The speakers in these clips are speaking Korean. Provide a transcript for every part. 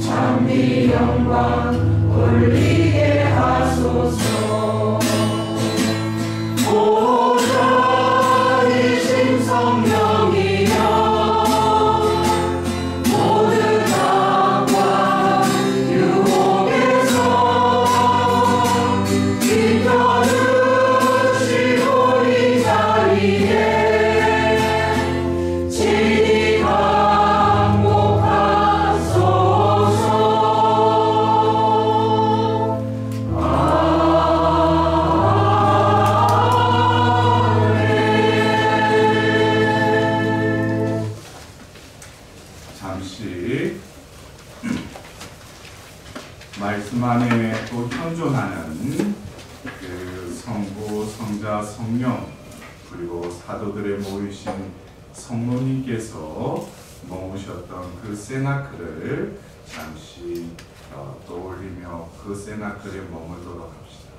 찬미 영광 올리게 하소서. 보좌이신 성령이여 모든 악과 유혹에서 비켜주시고 이 자리에 친히 항복하소서. 잠시 말씀 안에 또 현존하는 그 성부, 성자, 성령 그리고 사도들의 모이신 성모님께서 머무셨던 그 세나클을 잠시 떠올리며 그 세나클에 머물도록 합시다.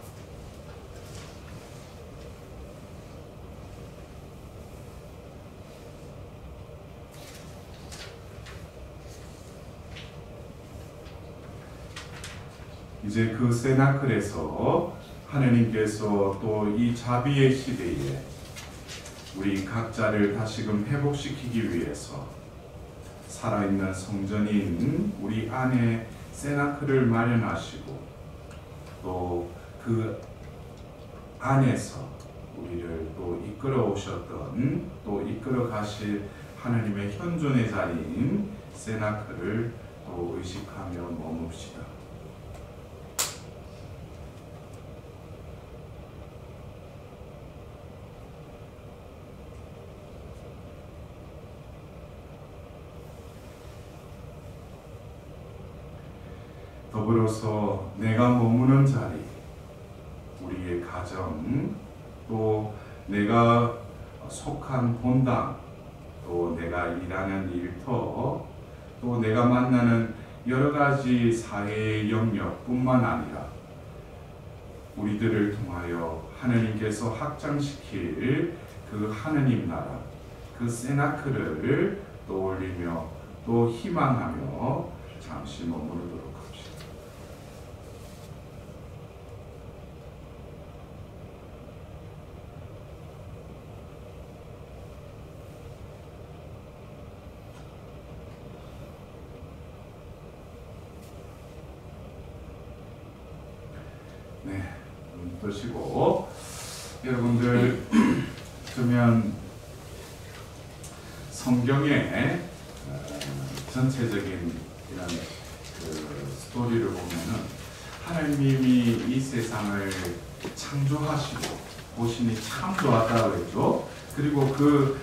이제 그 세나클에서 하느님께서 또 이 자비의 시대에 우리 각자를 다시금 회복시키기 위해서 살아있는 성전인 우리 안에 세나클을 마련하시고 또 그 안에서 우리를 또 이끌어 오셨던 또 이끌어 가실 하느님의 현존의 자리인 세나클을 또 의식하며 머뭅시다. 더불어서 내가 머무는 자리, 우리의 가정, 또 내가 속한 본당, 또 내가 일하는 일터, 또 내가 만나는 여러 가지 사회의 영역뿐만 아니라 우리들을 통하여 하느님께서 확장시킬 그 하느님 나라, 그 세나클을 떠올리며 또 희망하며 잠시 머무르도록 합시다. 네, 눈 뜨시고 여러분들 그러면 성경의 전체적인 이런 그 스토리를 보면은 하나님이 이 세상을 창조하시고 보시니 참 좋았다고 했죠. 그리고 그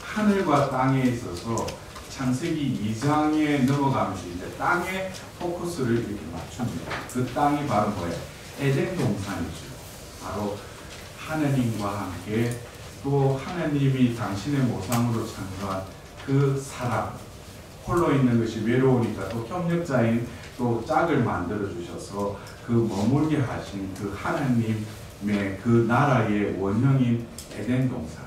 하늘과 땅에 있어서 창세기 2장에 넘어가면서 이제 땅에 포커스를 이렇게 맞춥니다. 그 땅이 바로 뭐예요? 에덴 동산이죠. 바로 하느님과 함께 또 하느님이 당신의 모상으로 창조한 그 사람, 홀로 있는 것이 외로우니까 또 협력자인 또 짝을 만들어 주셔서 그 머물게 하신 그 하나님의 그 나라의 원형인 에덴 동산.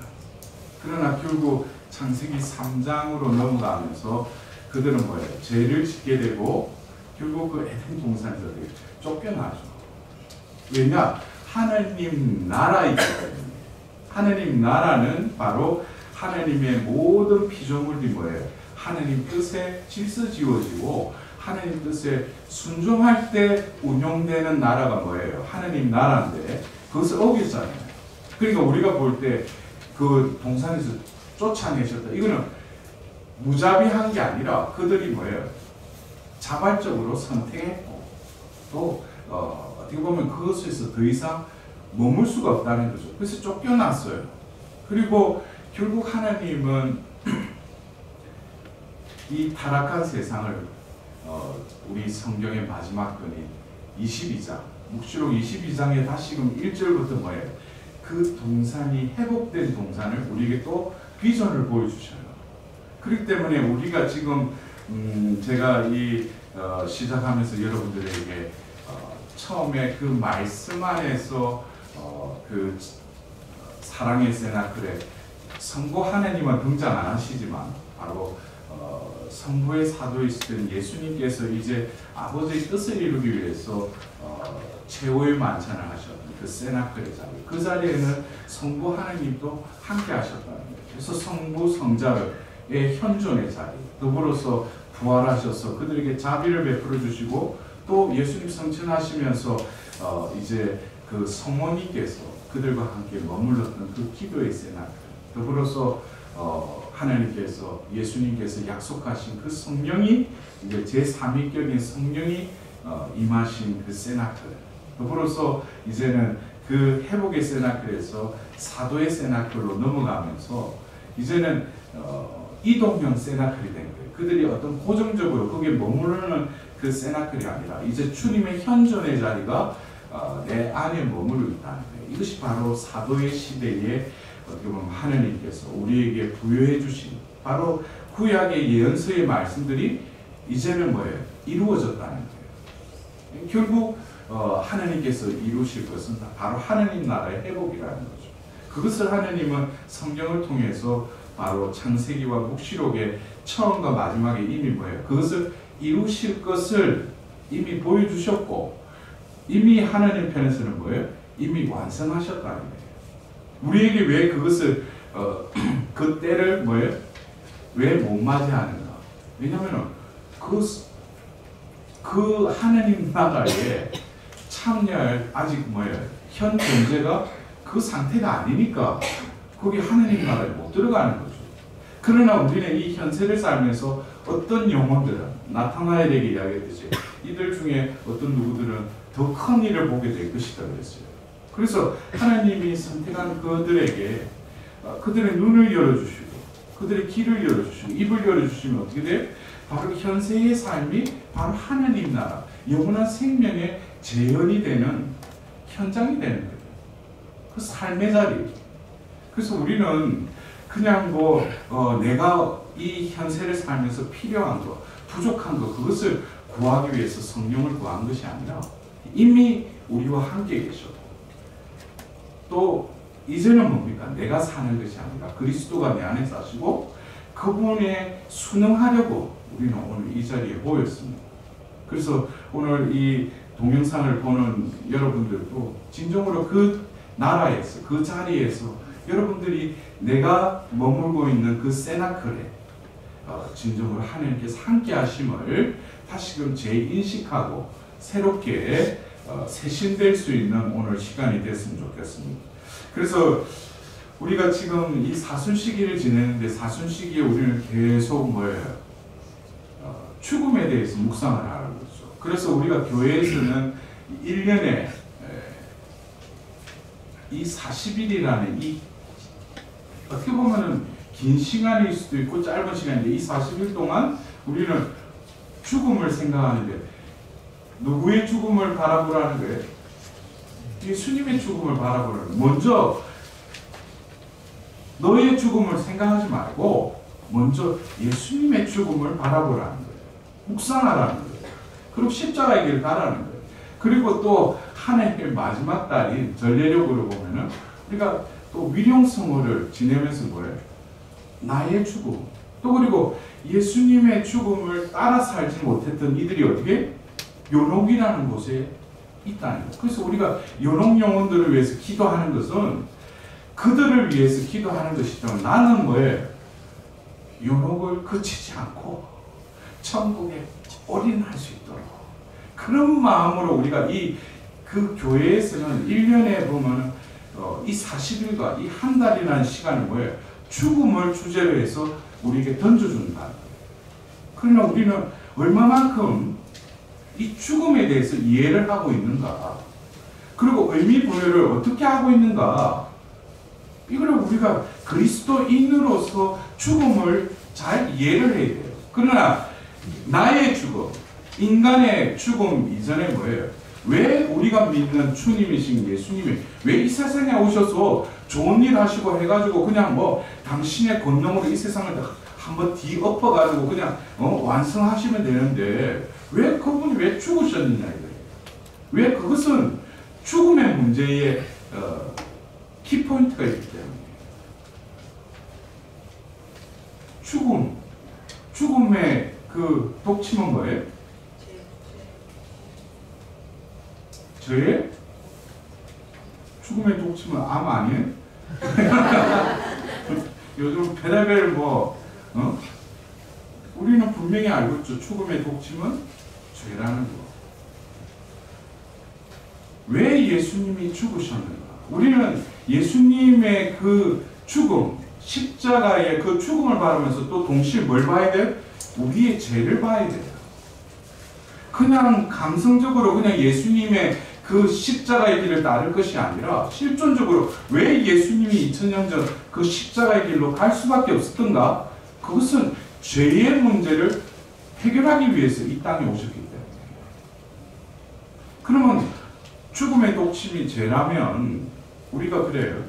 그러나 결국 창세기 3장으로 넘어가면서 그들은 뭐예요? 죄를 짓게 되고 결국 그 에덴 동산에서 쫓겨나죠. 왜냐? 하느님 나라이기 때문에. 하느님 나라는 바로 하느님의 모든 피조물들이 뭐예요? 하느님 뜻에 질서 지어지고 하느님 뜻에 순종할 때 운용되는 나라가 뭐예요? 하느님 나라인데 그것을 어겼잖아요. 그러니까 우리가 볼 때 그 동산에서 쫓아내셨다. 이거는 무자비한 게 아니라 그들이 뭐예요? 자발적으로 선택했고 또 어떻게 보면 그것에서 더 이상 머물 수가 없다는 거죠. 그래서 쫓겨났어요. 그리고 결국 하나님은 이 타락한 세상을 우리 성경의 마지막 권인 22장, 묵시록 22장에 다시금 1절부터 뭐예요? 그 동산이 회복된 동산을 우리에게 또 비전을 보여주셔요. 그렇기 때문에 우리가 지금 제가 이 시작하면서 여러분들에게 처음에 그 말씀 안에서 그 사랑의 세나클에 성부 하나님은 등장 안 하시지만 바로 성부의 사도이시던 예수님께서 이제 아버지의 뜻을 이루기 위해서 최후의 만찬을 하셨던 그 세나클의 자리, 그 자리에는 성부 하나님도 함께 하셨다는 거예요. 그래서 성부 성자의 현존의 자리, 더불어서 부활하셔서 그들에게 자비를 베풀어 주시고, 또 예수님 성천하시면서 이제 그 성모님께서 그들과 함께 머물렀던 그 기도의 세나클, 더불어서 하나님께서, 예수님께서 약속하신 그 성령이, 이제 제3위격인 성령이 임하신 그 세나클, 더불어서 이제는 그 회복의 세나클에서 사도의 세나클로 넘어가면서 이제는 이동형 세나클이 된 거예요. 그들이 어떤 고정적으로 거기에 머무르는 그 세나클이 아니라 이제 주님의 현존의 자리가 내 안에 머무르고 있다는 거예요. 이것이 바로 사도의 시대에 어떻게 보면 하나님께서 우리에게 부여해 주신 바로 구약의 예언서의 말씀들이 이제는 뭐예요? 이루어졌다는 거예요. 결국 하나님께서 이루실 것은 바로 하나님 나라의 회복이라는 거죠. 그것을 하나님은 성경을 통해서 바로 창세기와 묵시록의 처음과 마지막에 이미 뭐예요? 그것을 이루실 것을 이미 보여주셨고, 이미 하나님 편에서는 뭐예요? 이미 완성하셨다는 거예요. 우리에게 왜 그것을 그 때를 뭐예요? 왜 못 맞이하는가? 왜냐하면 그 하나님 나라에 참여할 아직 뭐예요? 현 존재가 그 상태가 아니니까 거기 하나님 나라에 못 들어가는 거죠. 그러나 우리는 이 현세를 살면서 어떤 영혼들은 나타나야 되게 이야기했듯이 이들 중에 어떤 누구들은 더 큰 일을 보게 될 것이다 그랬어요. 그래서 하나님이 선택한 그들에게 그들의 눈을 열어주시고 그들의 길을 열어주시고 입을 열어주시면 어떻게 돼요? 바로 현세의 삶이 바로 하나님 나라, 영원한 생명의 재현이 되는 현장이 되는 거예요. 그 삶의 자리. 그래서 우리는 그냥 내가 이 현세를 살면서 필요한 거, 부족한 거, 그것을 구하기 위해서 성령을 구한 것이 아니라 이미 우리와 함께 계셔. 또 이제는 뭡니까? 내가 사는 것이 아니라 그리스도가 내 안에 사시고 그분에 순응하려고 우리는 오늘 이 자리에 모였습니다. 그래서 오늘 이 동영상을 보는 여러분들도 진정으로 그 나라에서, 그 자리에서 여러분들이 내가 머물고 있는 그 세나클에 진정으로 하나님께서 함께 하심을 다시금 재인식하고 새롭게 세신될 수 있는 오늘 시간이 됐으면 좋겠습니다. 그래서 우리가 지금 이 사순시기를 지내는데 사순시기에 우리는 계속 죽음에 대해서 묵상을 하는 거죠. 그래서 우리가 교회에서는 1년에 이 40일이라는 이 어떻게 보면은 긴 시간일 수도 있고 짧은 시간인데 이 40일 동안 우리는 죽음을 생각하는데 누구의 죽음을 바라보라는 거예요? 예수님의 죽음을 바라보라는 거예요. 먼저 너의 죽음을 생각하지 말고 먼저 예수님의 죽음을 바라보라는 거예요. 묵상하라는 거예요. 그리고 십자가의 길을 가라는 거예요. 그리고 또 한 해의 마지막 달인 전례력으로 보면은 우리가 또 위령성호를 지내면서 뭐예요? 나의 죽음. 또 그리고 예수님의 죽음을 따라 살지 못했던 이들이 어떻게? 연옥이라는 곳에 있다는 거예요. 그래서 우리가 연옥 영혼들을 위해서 기도하는 것은 그들을 위해서 기도하는 것이지만 나는 뭐예요? 연옥을 그치지 않고 천국에 올인할 수 있도록 그런 마음으로 우리가 그 교회에서는 1년에 보면 이 40일과 이 한 달이라는 시간이 뭐예요? 죽음을 주제로 해서 우리에게 던져준다. 그러나 우리는 얼마만큼 이 죽음에 대해서 이해를 하고 있는가? 그리고 의미 부여를 어떻게 하고 있는가? 이거를 우리가 그리스도인으로서 죽음을 잘 이해를 해야 돼요. 그러나 나의 죽음, 인간의 죽음 이전에 뭐예요? 왜 우리가 믿는 주님이신 예수님이 왜 이 세상에 오셔서 좋은 일 하시고 해가지고 그냥 당신의 권능으로 이 세상을 한번 뒤엎어가지고 그냥 완성하시면 되는데 왜 그분이 왜 죽으셨느냐 이거예요. 왜 그것은 죽음의 문제의 키포인트가 있기 때문에 죽음 죽음의 그 독침은 뭐예요? 죄? 죽음의 독침은 암 아니에요? 요즘 별의별 우리는 분명히 알고 있죠. 죽음의 독침은 죄라는 거. 왜 예수님이 죽으셨는가? 우리는 예수님의 그 죽음, 십자가의 그 죽음을 바라면서 또 동시에 뭘 봐야 돼요? 우리의 죄를 봐야 돼요. 그냥 감성적으로 그냥 예수님의 그 십자가의 길을 따를 것이 아니라 실존적으로 왜 예수님이 2000년 전 그 십자가의 길로 갈 수밖에 없었던가? 그것은 죄의 문제를 해결하기 위해서 이 땅에 오셨기 때문에. 그러면 죽음의 독침이 죄라면 우리가 그래요.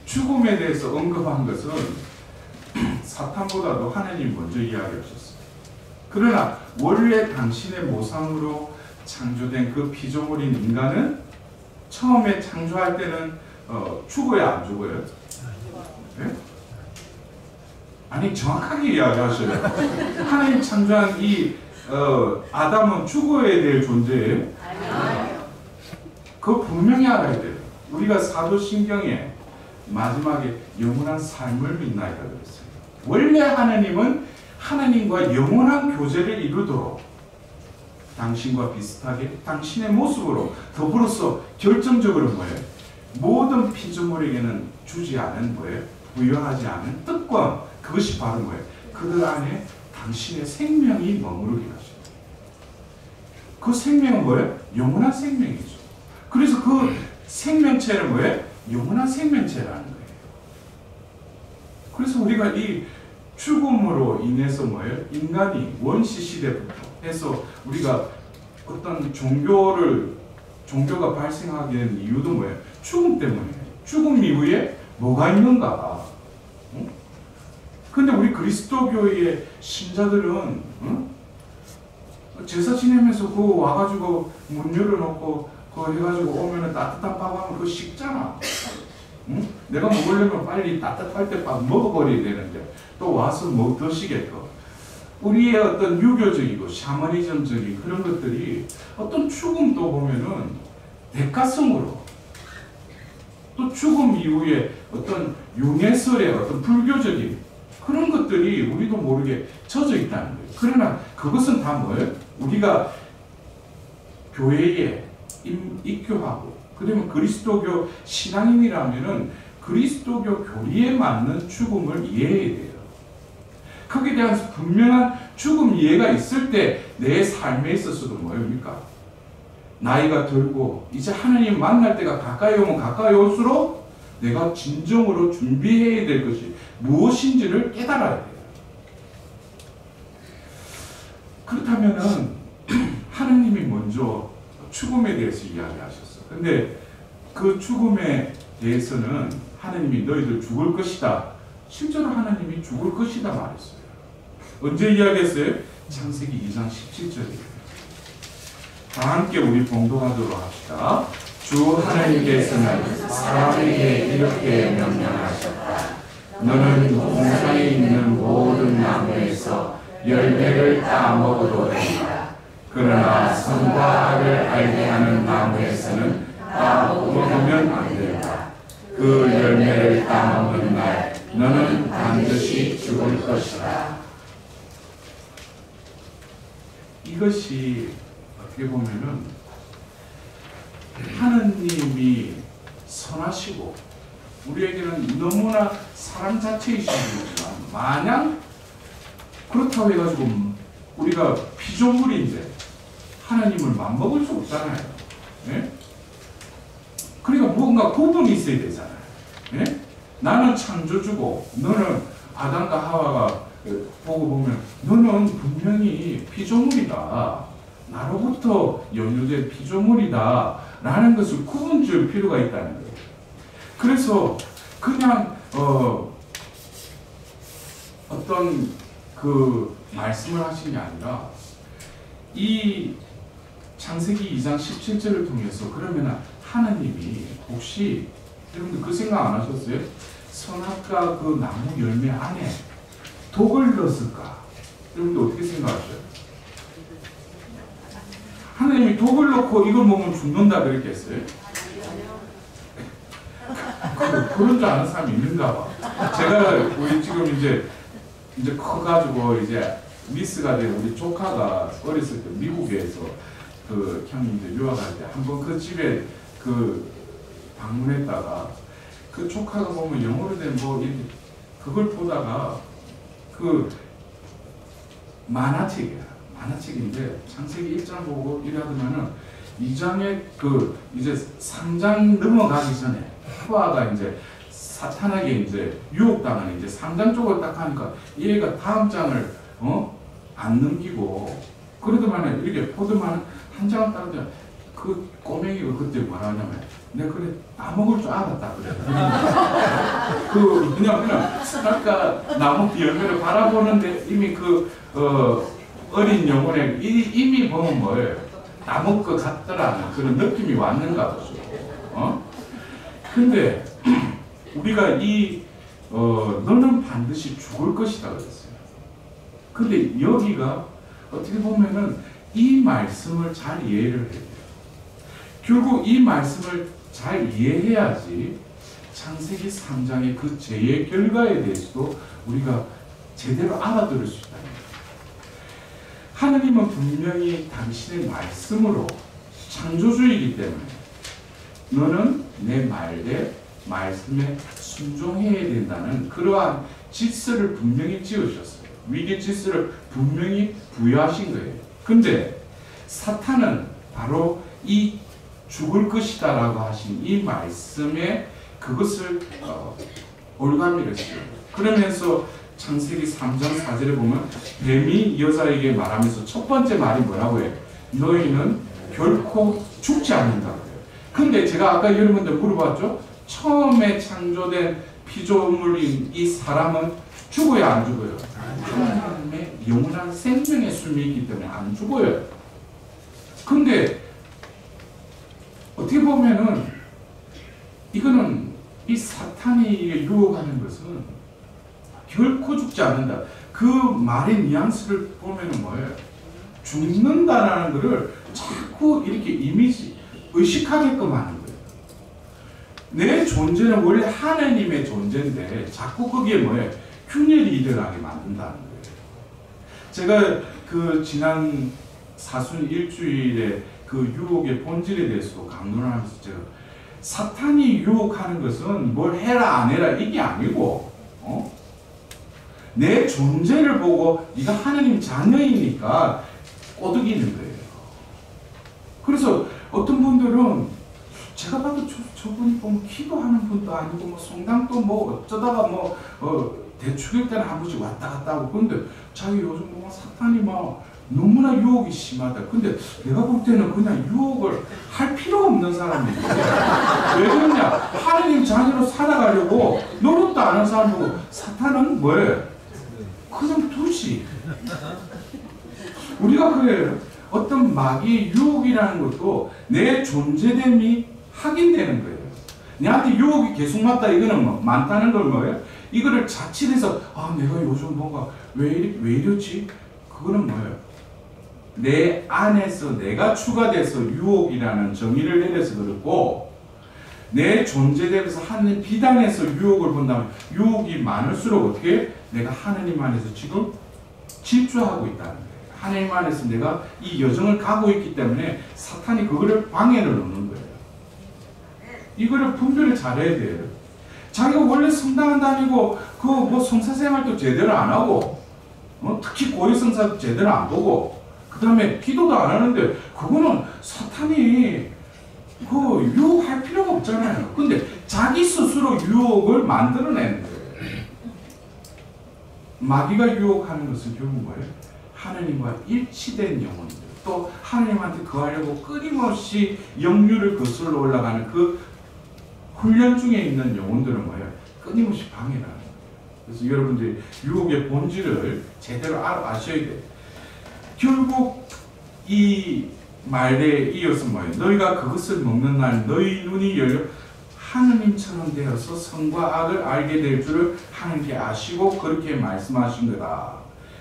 죽음에 대해서 언급한 것은 사탄보다도 하나님이 먼저 이야기하셨어요. 그러나 원래 당신의 모상으로 창조된 그 피조물인 인간은 처음에 창조할 때는 죽어야 안 죽어요? 네? 아니 정확하게 이야기하셔요. 하나님 창조한 이 아담은 죽어야 될 존재예요? 아니요. 그거 분명히 알아야 돼요. 우리가 사도신경에 마지막에 영원한 삶을 믿나이다 그랬어요. 원래 하나님은 하나님과 영원한 교제를 이루도록 당신과 비슷하게 당신의 모습으로 더불어서 결정적으로 뭐예요? 모든 피조물에게는 주지 않은 뭐예요? 부여하지 않은 특권, 그것이 바로 뭐예요? 그들 안에 당신의 생명이 머무르게 하십니다. 그 생명은 뭐예요? 영원한 생명이죠. 그래서 그 생명체는 뭐예요? 영원한 생명체라는 거예요. 그래서 우리가 이 죽음으로 인해서 뭐예요? 인간이 원시 시대부터 해서 우리가 어떤 종교가 발생하게 된 이유도 뭐예요? 죽음 때문이에요. 죽음 이후에 뭐가 있는가? 응? 근데 우리 그리스도교의 신자들은 제사 지내면서 그거 와가지고 문 열어놓고 그거 해가지고 오면은 따뜻한 밥 하면 그거 식잖아. 응? 내가 먹으려면 빨리 따뜻할 때 밥 먹어버려야 되는데 또 와서 뭐 드시겠고. 우리의 어떤 유교적이고 샤머니즘적인 그런 것들이 어떤 죽음도 보면은 대가성으로 또 죽음 이후에 어떤 윤회설의 어떤 불교적인 그런 것들이 우리도 모르게 젖어 있다는 거예요. 그러나 그것은 다 뭐예요? 우리가 교회에 입교하고 그러면 그리스도교 신앙인이라면은 그리스도교 교리에 맞는 죽음을 이해해야 돼요. 거기에 대한 분명한 죽음 이해가 있을 때 내 삶에 있어서도 뭐입니까? 나이가 들고 이제 하나님 만날 때가 가까이 오면 가까이 올수록 내가 진정으로 준비해야 될 것이 무엇인지를 깨달아야 돼요. 그렇다면은 하나님이 먼저 죽음에 대해서 이야기하셨어요. 근데 그 죽음에 대해서는 하나님이 너희들 죽을 것이다. 실제로 하나님이 죽을 것이다 말했어요. 언제 이야기했어요? 창세기 2장 17절이에요. 다 함께 우리 봉독하도록 합시다. 주 하나님께서는 사람에게 이렇게 명령하셨다. 너는 동산에 있는 모든 나무에서 열매를 따먹어도 된다. 그러나 선과 악을 알게 하는 나무에서는 따먹으면 안 된다. 그 열매를 따먹는 날 너는 반드시 죽을 것이다. 이것이 어떻게 보면은 하느님이 선하시고 우리에게는 너무나 사랑 자체이시지만 마냥 그렇다고 해가지고 우리가 피조물인데 하나님을 맘먹을 수 없잖아요. 예? 그러니까 뭔가 구분이 있어야 되잖아요. 예? 나는 창조주고 너는 아담과 하와가 보고 보면 너는 분명히 피조물이다. 나로부터 연유된 피조물이다. 라는 것을 구분 지을 필요가 있다는 거예요. 그래서 그냥 어떤 그 말씀을 하신 게 아니라 이 창세기 2장 17절을 통해서 그러면 하나님이 혹시 여러분들 그 생각 안 하셨어요? 선악과 그 나무 열매 안에 독을 넣었을까? 여러분들 어떻게 생각하셔요? 하나님이 독을 넣고 이걸 먹으면 죽는다 그랬겠어요? 그런 줄 아는 사람이 있는가 봐. 제가 우리 지금 이제 커가지고 이제 미스가 된 우리 조카가 어렸을 때 미국에서 그 형이 이제 유학할 때 한번 그 집에 그 방문했다가 그 조카가 보면 영어로 된 뭐 이렇게 그걸 보다가 그 만화책이야. 만화책인데 창세기 1장 보고 이러더만은 2장에 그 이제 3장 넘어가기 전에 하와가 이제 사탄에게 이제 유혹당하는 이제 3장 쪽을 딱 하니까 얘가 다음 장을 안 넘기고 그러더만은 이렇게 보더만은 한 장을 따르더니 그 꼬맹이가 그때 뭐라 하냐면 내가 그래 나먹을 줄 알았다 그래. 그 그냥 아까 나무 열매를 바라보는데 이미 그 어린 영혼에 이미 보면 뭐예요? 나먹을 것 같더라는 그런 느낌이 왔는가 보죠. 근데 우리가 너는 반드시 죽을 것이다 그랬어요. 근데 여기가 어떻게 보면은 이 말씀을 잘 이해를 해야 돼요. 결국 이 말씀을 잘 이해해야지 창세기 3장의 그 죄의 결과에 대해서도 우리가 제대로 알아들을 수 있다. 하나님은 분명히 당신의 말씀으로 창조주이기 때문에 너는 내 말씀에 순종해야 된다는 그러한 질서를 분명히 지으셨어요. 위계 질서를 분명히 부여하신 거예요. 근데 사탄은 바로 이 죽을 것이다 라고 하신 이 말씀에 그것을 올가미를 했어요. 그러면서 창세기 3장 4절에 보면 뱀이 여자에게 말하면서 첫 번째 말이 뭐라고 해요? 너희는 결코 죽지 않는다고 해요. 근데 제가 아까 여러분들 물어봤죠? 처음에 창조된 피조물인 이 사람은 죽어야 안 죽어요? 하나님의 영원한 생명의 숨이 있기 때문에 안 죽어요. 근데 어떻게 보면은 이거는 이 사탄이 유혹하는 것은 결코 죽지 않는다. 그 말의 뉘앙스를 보면은 뭐예요? 죽는다라는 것을 자꾸 이렇게 이미지 의식하게끔 하는 거예요. 내 존재는 원래 하나님의 존재인데 자꾸 거기에 뭐예요? 균열이 일어나게 만든다는 거예요. 제가 그 지난 사순 일주일에 그 유혹의 본질에 대해서도 강론을 하면서 제가 사탄이 유혹하는 것은 뭘 해라 안 해라 이게 아니고 내 존재를 보고 네가 하나님 자녀이니까 꼬드기는 거예요. 그래서 어떤 분들은 제가 봐도 저분이 보면 기도하는 분도 아니고 뭐 성당도 뭐 어쩌다가 뭐 대축일 때는 한 번씩 왔다 갔다 하고 그런데 자기 요즘 보면 사탄이 막 너무나 유혹이 심하다. 근데 내가 볼 때는 그냥 유혹을 할 필요가 없는 사람이에요. 왜 그러냐? 하나님 자녀로 살아가려고 노력도 안 하는 사람 보고 사탄은 뭐예요? 그냥 두지. 우리가 그래요. 어떤 마귀의 유혹이라는 것도 내 존재됨이 확인되는 거예요. 내한테 유혹이 계속 맞다 이거는 많다는 걸 뭐예요? 이거를 자칫해서 내가 요즘 뭔가 왜 이랬지? 그거는 뭐예요? 내 안에서 내가 추가돼서 유혹이라는 정의를 내려서 그렇고 내 존재됨에서 하나님 비단에서 유혹을 본다면 유혹이 많을수록 어떻게 내가 하나님 안에서 지금 질주하고 있다는 거예요. 하나님 안에서 내가 이 여정을 가고 있기 때문에 사탄이 그거를 방해를 넣는 거예요. 이거를 분별을 잘해야 돼요. 자기가 원래 성당은 다니고 그 뭐 성사생활도 제대로 안 하고 특히 고위성사도 제대로 안 보고 그 다음에 기도도 안 하는데 그거는 사탄이 그 유혹할 필요가 없잖아요. 근데 자기 스스로 유혹을 만들어내는 거예요. 마귀가 유혹하는 것은 결국 뭐예요? 하나님과 일치된 영혼들, 또 하나님한테 거하려고 끊임없이 영류를 거슬러 올라가는 그 훈련 중에 있는 영혼들은 뭐예요? 끊임없이 방해를 하는 거예요. 그래서 여러분들이 유혹의 본질을 제대로 아셔야 돼요. 결국 이 말에 이어서 뭐예요? 너희가 그것을 먹는 날 너희 눈이 열려 하느님처럼 되어서 선과 악을 알게 될 줄을 하나님께 아시고 그렇게 말씀하신 거다.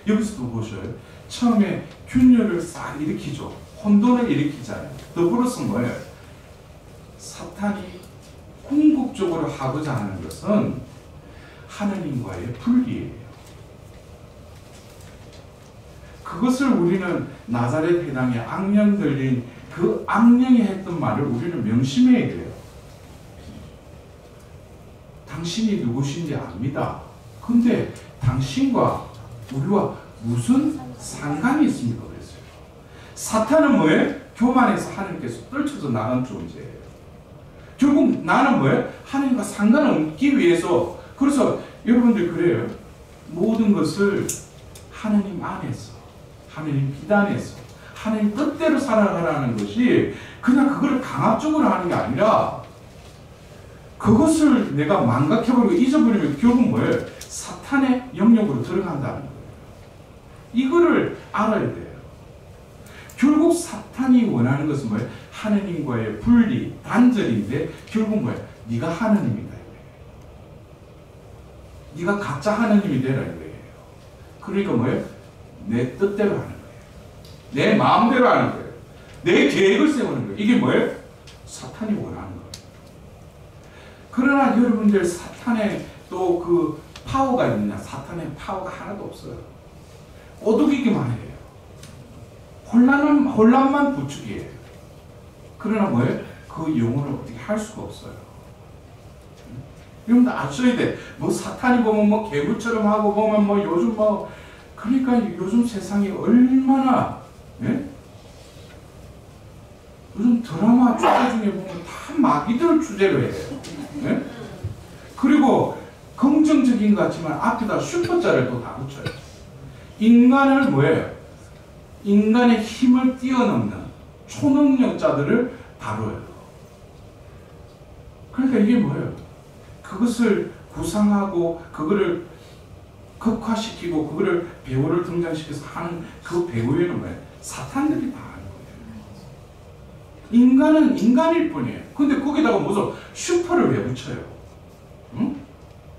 여기서도 보셔요. 처음에 균열을 싹 일으키죠. 혼돈을 일으키잖아요. 더불어서 뭐예요? 사탄이 궁극적으로 하고자 하는 것은 하느님과의 분리예요. 그것을 우리는 나사렛 회당에 악령 들린 그 악령이 했던 말을 우리는 명심해야 돼요. 당신이 누구신지 압니다. 근데 당신과 우리와 무슨 상관이 있습니까? 그랬어요. 사탄은 뭐예요? 교만해서 하나님께서 떨쳐서 나간 존재예요. 결국 나는 뭐예요? 하나님과 상관없기 위해서. 그래서 여러분들 그래요. 모든 것을 하나님 안에서, 하나님 비단에서, 하나님 뜻대로 살아가라는 것이 그냥 그걸 강압적으로 하는 게 아니라 그것을 내가 망각해버리고 잊어버리면 결국 뭐예요? 사탄의 영역으로 들어간다는 거예요. 이거를 알아야 돼요. 결국 사탄이 원하는 것은 뭐예요? 하느님과의 분리, 단절인데 결국 뭐예요? 네가 하느님이다. 네가 가짜 하느님이 되라 이거예요. 그러니까 뭐예요? 내 뜻대로 하는 거예요. 내 마음대로 하는 거예요. 내 계획을 세우는 거예요. 이게 뭐예요? 사탄이 원하는 거예요. 그러나 여러분들 사탄의 또 그 파워가 있느냐? 사탄의 파워가 하나도 없어요. 오독이기만 해요. 혼란만 부추기해요. 그러나 뭐예요? 그 영혼을 어떻게 할 수가 없어요. 여러분들 아셔야 돼. 뭐 사탄이 보면 뭐 괴물처럼 하고 보면 뭐 요즘 뭐 그러니까 요즘 세상이 얼마나 예? 요즘 드라마 주제 중에 보면 다 마귀들 주제로 해요. 예? 그리고 긍정적인 것 같지만 앞에다 슈퍼자를 또 다 붙여요. 인간을 뭐예요? 인간의 힘을 뛰어넘는 초능력자들을 다뤄요. 그러니까 이게 뭐예요? 그것을 구상하고 그거를 극화시키고 그거를 배우를 등장시켜서 하는 그 배우에는 뭐예요? 사탄들이 다 하는 거예요. 인간은 인간일 뿐이에요. 근데 거기다가 무슨 슈퍼를 왜 붙여요? 응?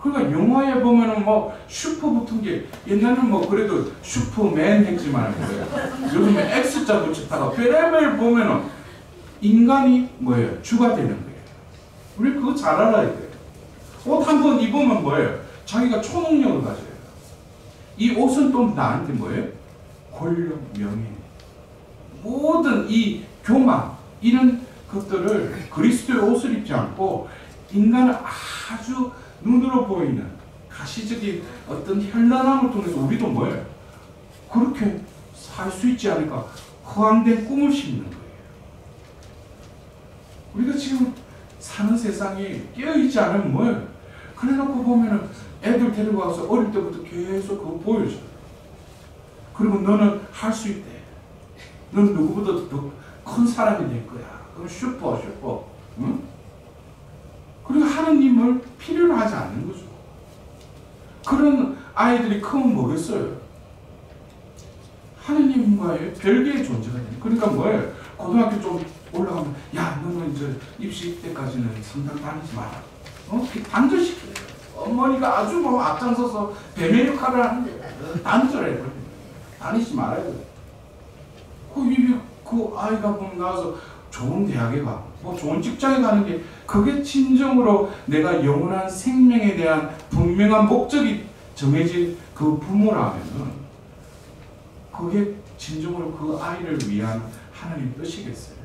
그러니까 영화에 보면은 뭐 슈퍼 붙은 게 옛날에는 뭐 그래도 슈퍼맨 했지만 요즘에 X자 붙였다가 별의별 보면은 인간이 뭐예요? 주가 되는 거예요. 우리 그거 잘 알아야 돼요. 옷 한 번 입으면 뭐예요? 자기가 초능력을 가져요. 이 옷은 또 나한테 뭐예요? 권력, 명예, 모든 이 교만 이런 것들을 그리스도의 옷을 입지 않고 인간을 아주 눈으로 보이는 가시적인 어떤 현란함을 통해서 우리도 뭐예요? 그렇게 살 수 있지 않을까? 허황된 꿈을 심는 거예요. 우리가 지금 사는 세상이 깨어있지 않으면 뭐예요? 그래놓고 보면은 애들 데리고 와서 어릴 때부터 계속 그거 보여줘요. 그리고 너는 할 수 있대. 너는 누구보다 더 큰 사람이 될 거야. 그럼 슈퍼. 응? 그리고 하느님을 필요로 하지 않는 거죠. 그런 아이들이 크면 뭐겠어요? 하느님과의 별개의 존재가 되는. 그러니까 뭐예요? 고등학교 좀 올라가면 야 너는 이제 입시 때까지는 성당 다니지 마라. 단절시켜요. 어머니가 아주 뭐 앞장서서 배매 역할을 하는데 단절해요. 다니지 말아야 돼요. 그 아이가 보면 나와서 좋은 대학에 가, 뭐 좋은 직장에 가는 게 그게 진정으로 내가 영원한 생명에 대한 분명한 목적이 정해진 그 부모라면은 그게 진정으로 그 아이를 위한 하나님 뜻이겠어요.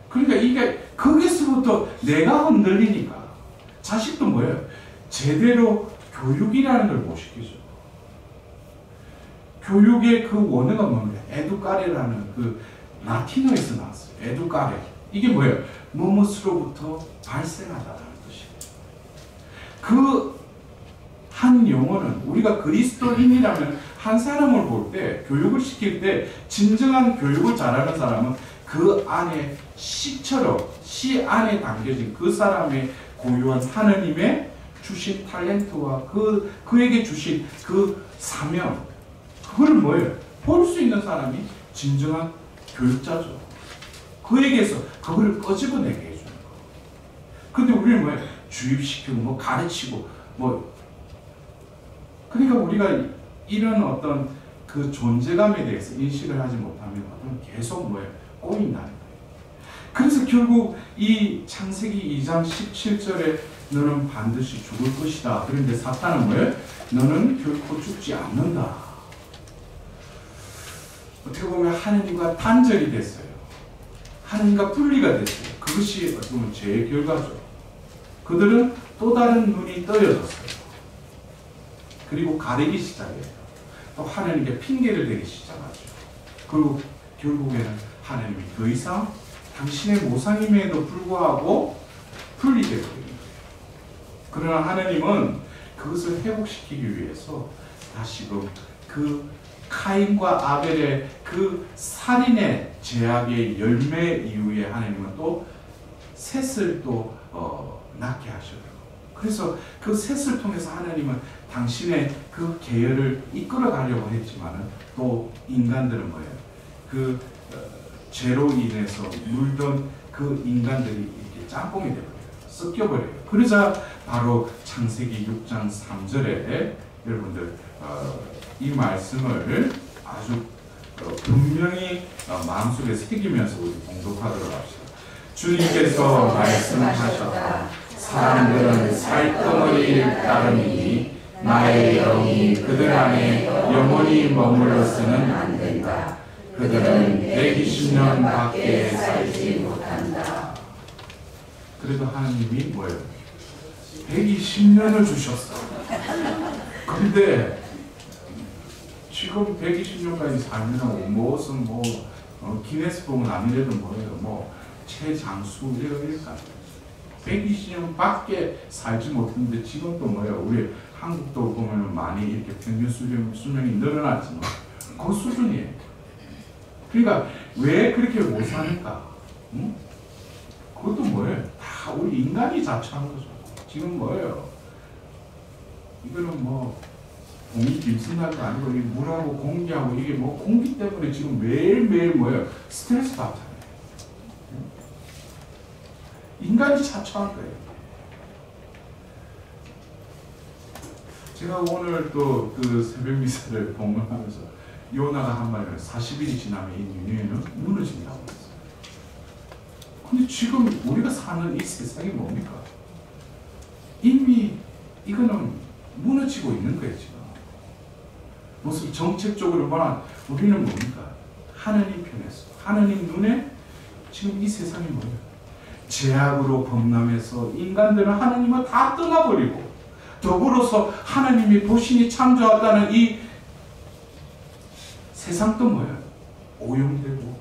그러니까 이게 거기서부터 내가 흔들리니까 자식도 뭐예요? 제대로 교육이라는 걸 못 시키죠. 교육의 그 원어가 뭡니까? 에두카레라는 그 라틴어에서 나왔어요. 에두카레. 이게 뭐예요? 무엇으로부터 발생하다라는 뜻이에요. 그 한 영혼은 우리가 그리스도인이라면 한 사람을 볼 때 교육을 시킬 때 진정한 교육을 잘하는 사람은 그 안에 시처럼 시 안에 담겨진 그 사람의 고유한 하느님의 주신 탤런트와 그에게 주신 그 사명 그걸 뭐예요? 볼 수 있는 사람이 진정한 교육자죠. 그에게서 그걸 끄집어내게 해주는 거. 근데 우리는 뭐예요? 주입시키고 뭐 가르치고 뭐 그러니까 우리가 이런 어떤 그 존재감에 대해서 인식을 하지 못하면 어떤 계속 뭐예요? 꼬인다는 거예요. 그래서 결국 이 창세기 2장 17절에 너는 반드시 죽을 것이다. 그런데 사탄은 뭐예요? 너는 결코 죽지 않는다. 어떻게 보면 하느님과 단절이 됐어요. 하느님과 분리가 됐어요. 그것이 어떻게 보면 죄의 결과죠. 그들은 또 다른 눈이 떠여졌어요. 그리고 가리기 시작해요. 또 하나님께 핑계를 대기 시작하죠. 그리고 결국에는 하나님이 더 이상 당신의 모상임에도 불구하고 분리되게 됩니다. 그러나 하나님은 그것을 회복시키기 위해서 다시금 그 카인과 아벨의 그 살인의 죄악의 열매 이후에 하나님은 또 셋을 또 낳게 하셔요. 그래서 그 셋을 통해서 하나님은 당신의 그 계열을 이끌어 가려고 했지만은 또 인간들은 뭐예요? 그 죄로 인해서 물던 그 인간들이 이렇게 짬뽕이 되버려요. 섞여버려요. 그러자 바로 창세기 6장 3절에 여러분들 이 말씀을 아주 분명히 마음속에 새기면서 우리 봉독하도록 합시다. 주님께서 말씀하셨다. 사람들은 살덩어리를 따르니 나의 영이 그들 안에 영원히 머물러서는 안 된다. 그들은 120년 밖에 살지 못한다. 그래도 하나님이 뭐예요? 120년을 주셨어. 근데 지금 120년까지 살면 무엇은 뭐 기네스북은 아니래도 뭐예요? 최장수 이럴까? 120년 밖에 살지 못했는데 지금 또 뭐예요? 우리 한국도 보면 많이 이렇게 평균 수명이 늘어났지만 그 수준이에요. 그러니까 왜 그렇게 못 사니까? 응? 그것도 뭐예요? 다 우리 인간이 자초한 거죠. 지금 뭐예요? 이거는 공기 김순환도 아니고 이 물하고 공기하고 이게 공기 때문에 지금 매일매일 뭐예요? 스트레스 받잖아요. 인간이 자초한 거예요. 제가 오늘 또 그 새벽 미사를 봉헌하면서 요나가 한 말이에요. 40일이 지나면 이 니느웨는 무너진다고 했어요. 근데 지금 우리가 사는 이 세상이 뭡니까? 이미 이거는 무너지고 있는 거예요, 지금. 무슨 정책적으로 보면 우리는 뭡니까? 하나님 편에서, 하나님 눈에 지금 이 세상이 뭐예요? 죄악으로 범람해서 인간들은 하나님을 다 떠나버리고 더불어서 하나님이 보신이 창조하다는 이 세상도 뭐예요? 오염되고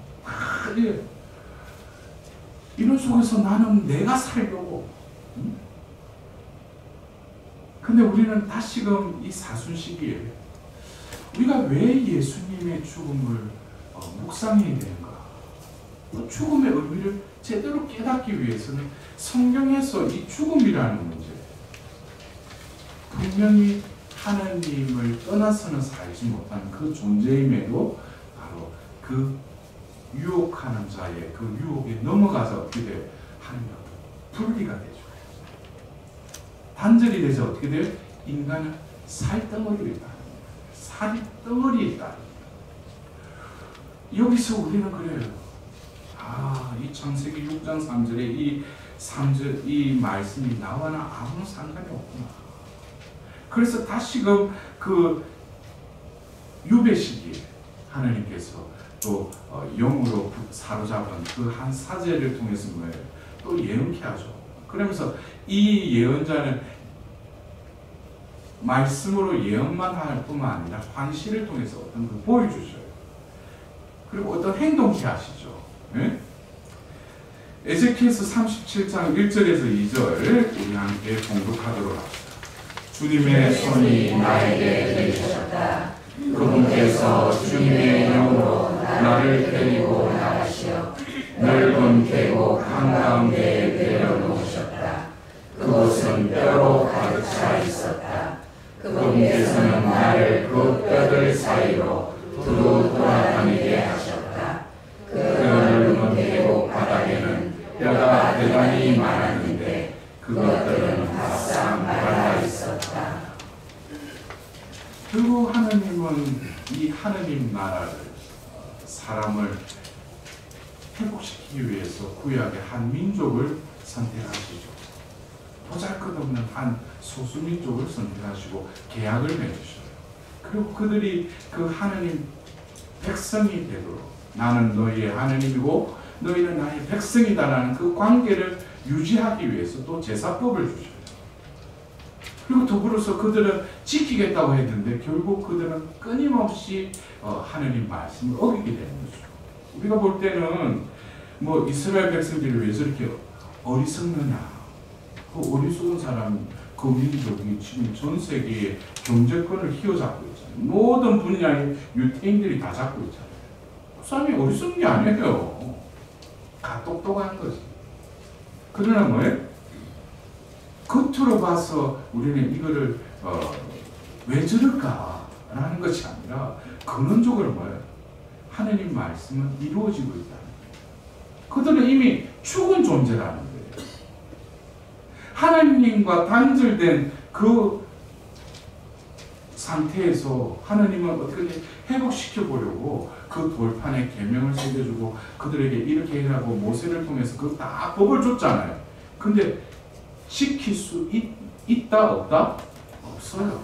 이런 속에서 나는 내가 살려고. 근데 우리는 다시금 이 사순시기에 우리가 왜 예수님의 죽음을 묵상해야 되는가? 또 죽음의 의미를 제대로 깨닫기 위해서는 성경에서 이 죽음이라는 문제, 분명히 하나님을 떠나서는 살지 못한 그 존재임에도 바로 그 유혹하는 자의 그 유혹에 넘어가서 어떻게 돼요? 하나님과 분리가 되죠. 단절이 되죠. 어떻게 돼요? 인간은 살덩어리에 있다. 살이 덩어리에 있다. 여기서 우리는 그래요. 이 창세기 6장 3절에 이 3절 이 말씀이 나와는 아무 상관이 없구나. 그래서 다시금 그 유배 시기에 하나님께서 또 영으로 사로잡은 그 한 사제를 통해서 뭐예요? 또 예언케 하죠. 그러면서 이 예언자는 말씀으로 예언만 할 뿐만 아니라 환시를 통해서 어떤 걸 보여주셔요. 그리고 어떤 행동케 하시죠. 네? 에제키엘서 37장 1절에서 2절 우리 함께 봉독하도록 합시다. 주님의 손이 나에게 내리셨다. 그분께서 주님의 영으로 나를 데리고 나가시어 넓은 계곡 한가운데에 내려놓으셨다. 그곳은 뼈로 가득 차 있었다. 그분께서는 나를 그 뼈들 사이로 두루 돌아다니게 하셨다. 그 넓은 계곡 바닥에는 뼈가 대단히 많았는데 그것들은 바싹 말라 있었다. 결국 하나님은 사람을 회복시키기 위해서 구약의 한 민족을 선택하시죠. 보잘것없는 한 소수민족을 선택하시고 계약을 맺으셔요. 그리고 그들이 그 하느님 백성이 되도록, 나는 너희의 하느님이고 너희는 나의 백성이다라는 그 관계를 유지하기 위해서 또 제사법을 주셔요. 그리고 더불어서 그들은 지키겠다고 했는데 결국 그들은 끊임없이 하느님 말씀을 어기게 되는 거죠. 우리가 볼 때는 뭐 이스라엘 백성들을 위해서 이렇게 어리석느냐, 그 어리석은 사람, 그 민족이 지금 전 세계의 경제권을 휘어잡고 있잖아요. 모든 분야의 유태인들이 다 잡고 있잖아요. 그 사람이 어리석은 게 아니에요. 다 똑똑한 거지. 그러나 뭐예요? 겉으로 봐서 우리는 이거를 왜 저럴까라는 것이 아니라 근원적으로 뭐예요? 하느님 말씀은 이루어지고 있다는 거예요. 그들은 이미 죽은 존재라는 거예요. 하나님과 단절된 그 상태에서 하나님은 어떻게 회복시켜 보려고 그 돌판에 계명을 새겨주고 그들에게 이렇게 해라고 모세를 통해서 그 다 법을 줬잖아요. 근데 지킬 수 있다 없다? 없어요.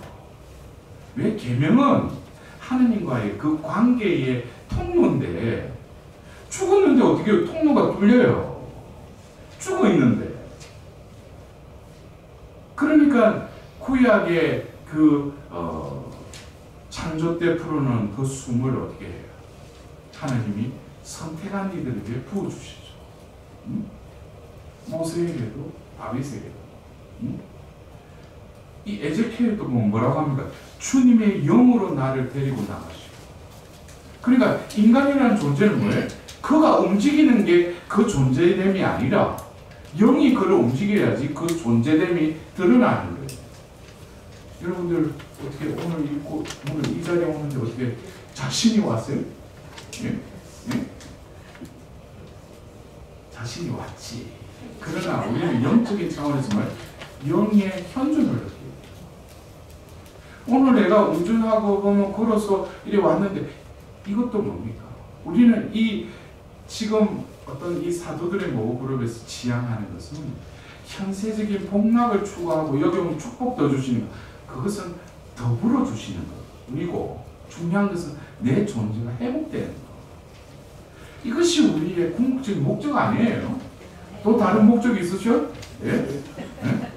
왜? 계명은 하나님과의 그 관계의 통로인데 죽었는데 어떻게 통로가 뚫려요? 죽어 있는데. 그러니까 구약의 그 창조 때 풀어놓은 그 숨을 어떻게 해요? 하나님이 선택한 이들에게 부어주시죠. 모세에게도 다윗에게도. 이 에제키엘도 뭐라고 합니까? 주님의 영으로 나를 데리고 나가시고. 그러니까 인간이라는 존재는 뭐예요? 그가 움직이는 게 그 존재됨이 아니라 영이 그를 움직여야지 그 존재됨이 드러나는 거예요. 여러분들 어떻게 오늘 읽고 오늘 이 자리에 오는데 어떻게 자신이 왔어요? 예? 예? 자신이 왔지. 그러나 우리는 영적인 차원에서 말 영의 현존을 느껴요. 오늘 내가 운전하고 보면 걸어서 이리 왔는데 이것도 뭡니까? 우리는 이 지금 어떤 이 사도들의 모고 그룹에서 지향하는 것은 현세적인 복락을 추구하고 여기 오면 축복도 주시는 것, 그것은 더불어 주시는 것이고 중요한 것은 내 존재가 회복되는 것. 이것이 우리의 궁극적인 목적 아니에요. 또 다른 목적이 있으셔? 예? 예?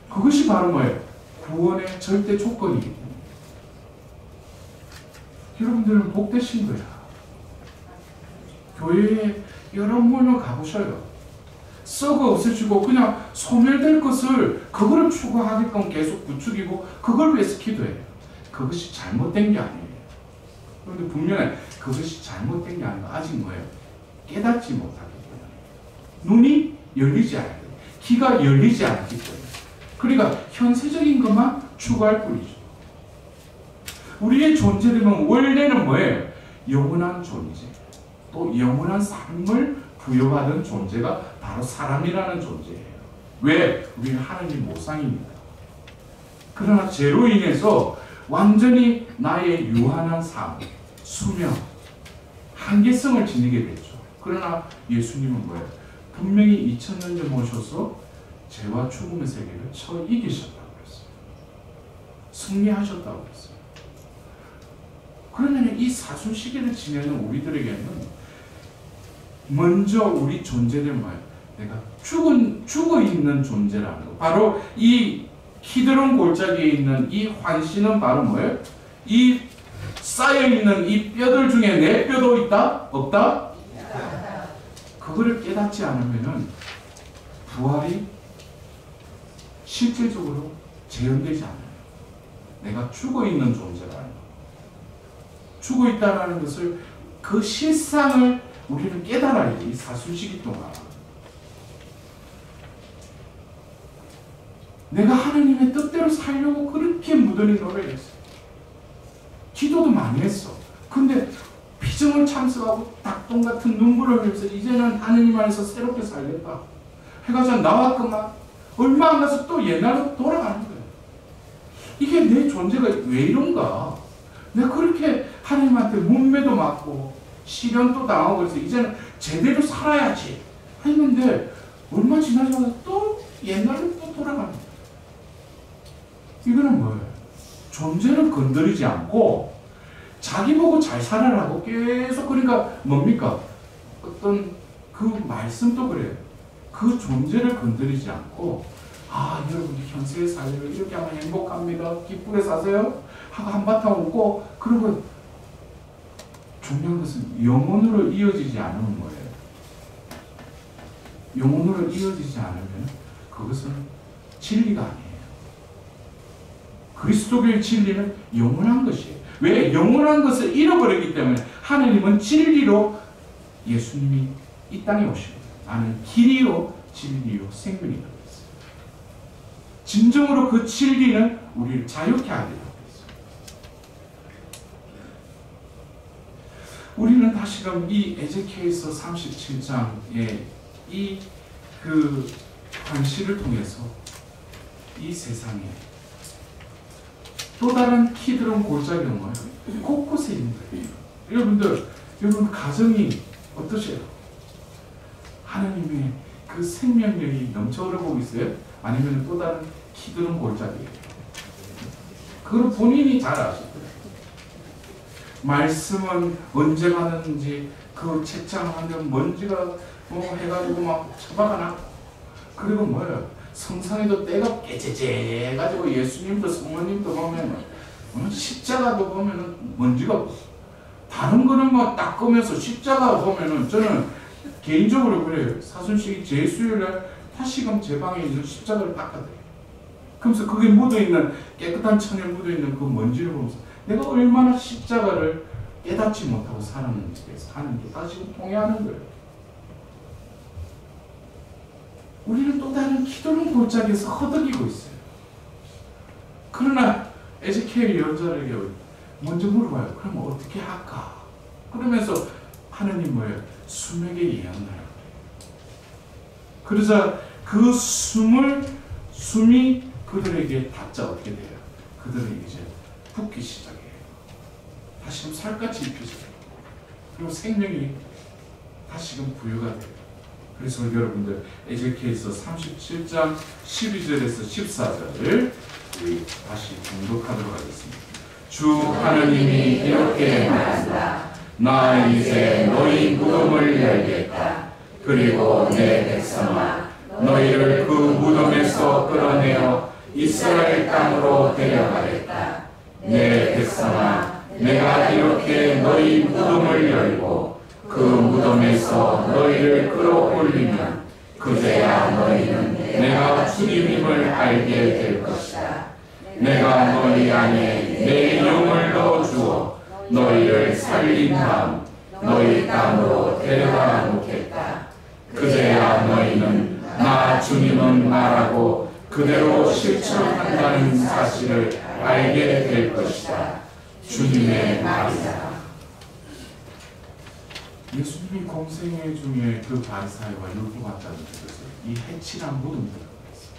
그것이 바로 뭐예요? 구원의 절대 조건이기 때문에. 여러분들은 복되신 거야. 교회에 여러 모임을 가보셔요. 썩어 없어지고 그냥 소멸될 것을 그거를 추구하게끔 계속 부추기고 그걸 위해서 기도해요. 그것이 잘못된 게 아니에요. 그런데 분명히 그것이 잘못된 게 아니라 아직 뭐예요? 깨닫지 못하기 때문에. 눈이 열리지 않아요. 귀가 열리지 않기 때문에. 그러니까 현세적인 것만 추구할 뿐이죠. 우리의 존재되면 원래는 뭐예요? 영원한 존재. 또 영원한 삶을 부여받은 존재가 바로 사람이라는 존재예요. 왜? 우리는 하나님 모상입니다. 그러나 죄로 인해서 완전히 나의 유한한 삶, 수명, 한계성을 지니게 됐죠. 그러나 예수님은 뭐예요? 분명히 2000년 전 오셔서 죄와 죽음의 세계를 쳐 이기셨다고 했어요. 승리하셨다고 했어요. 그러면 이 사순 시기를 지내는 우리들에게는 먼저 우리 존재는 뭐예요? 내가 죽어 있는 존재라는 거. 바로 이 히드론 골짜기에 있는 이 환신은 바로 뭐예요? 이 쌓여있는 이 뼈들 중에 내 뼈도 있다? 없다? 그거를 깨닫지 않으면은 부활이 실질적으로 재현되지 않아요. 내가 죽어 있는 존재라는 거. 죽어 있다는 것을 그 실상을 우리는 깨달아야지. 사순시기 동안 내가 하나님의 뜻대로 살려고 그렇게 무던히 노력했어. 기도도 많이 했어. 근데 비정을 참석하고 닭똥 같은 눈물을 흘려서 이제는 하나님 안에서 새롭게 살겠다 해가지고 나왔구만. 얼마 안 가서 또 옛날로 돌아가는 거야. 이게 내 존재가 왜 이런가? 내가 그렇게 하나님한테 문매도 맞고 시련도 당하고 그래서 이제는 제대로 살아야지 했는데 얼마 지나자마자 또 옛날로 또 돌아갑니다. 이거는 뭐예요? 존재를 건드리지 않고 자기 보고 잘 살아라고 계속, 그러니까 뭡니까? 어떤 그 말씀도 그래요. 그 존재를 건드리지 않고, 아, 여러분이 현세의 삶을 이렇게 하면 행복합니다, 기쁘게 사세요 하고 한바탕 웃고, 그리고 중요한 것은 영혼으로 이어지지 않으면 뭐예요? 영혼으로 이어지지 않으면 그것은 진리가 아니에요. 그리스도교의 진리는 영원한 것이에요. 왜? 영원한 것을 잃어버리기 때문에 하나님은 진리로 예수님이 이 땅에 오시고 나는 길이요 진리요 생명이라고 했어요. 진정으로 그 진리는 우리를 자유케 하리라고 했어요. 우리는 다시금 이 에제키엘서 37장의 이 그 관시를 통해서 이 세상에 또 다른 키드론 골짜기가 뭐예요? 곳곳에 있는 거예요. 여러분 가정이 어떠세요? 하나님의 그 생명력이 넘쳐 흐르고 있어요? 아니면 또 다른 키드론 골짜기예요? 그걸 본인이 잘 아시더라고요. 말씀은 언제 가는지 그 책장하면 먼지가 해가지고 막 처박아 놨고, 그리고 뭐예요? 성상에도 때가 깨재재 해가지고 예수님도 성모님도 보면 십자가도 보면은 먼지가 없어. 다른 거는 막 닦으면서 십자가 보면은 저는 개인적으로 그래요. 사순식이 제수요일날 다시금 제 방에 있는 십자가를 닦아드려요. 그러면서 거기에 묻어있는 깨끗한 천에 묻어있는 그 먼지를 보면서 내가 얼마나 십자가를 깨닫지 못하고 살았는지에 대해서 하나님께 다시금 통회하는 거예요. 우리는 또 다른 키드론 골짜기에서 허덕이고 있어요. 그러나 에제키엘 예언자에게 먼저 물어봐요. 그럼 어떻게 할까? 그러면서 하나님 뭐예요? 숨에게 예언하라고 그래요. 그러자 그 숨이 그들에게 닿자 어떻게 돼요? 그들은 이제 붓기 시작해요. 다시금 살같이 입혀져요. 그리고 생명이 다시금 부여가 돼요. 그래서 여러분들 에제키엘서 37장 12절에서 14절을 우리 다시 봉독하도록 하겠습니다. 주 하나님이 이렇게 말한다. 나 이제 너희 무덤을 열겠다. 그리고 내 백성아 너희를 그 무덤에서 끌어내어 이스라엘 땅으로 데려가겠다. 내 백성아 내가 이렇게 너희 무덤을 열고 그 무덤에서 너희를 끌어올리면 그제야 너희는 내가 주님임을 알게 될 것이다. 내가 너희 안에 내 영을 넣어주어 너희를 살린 다음 너희 땅으로 데려다 놓겠다. 그제야 너희는 나 주님은 나라고 그대로 실천한다는 사실을 알게 될 것이다. 주님의 말이다. 예수님이 공생애 중에 그 바리사이와 율법학자들 중에서 이 해칠한 무덤을 들어갔어요.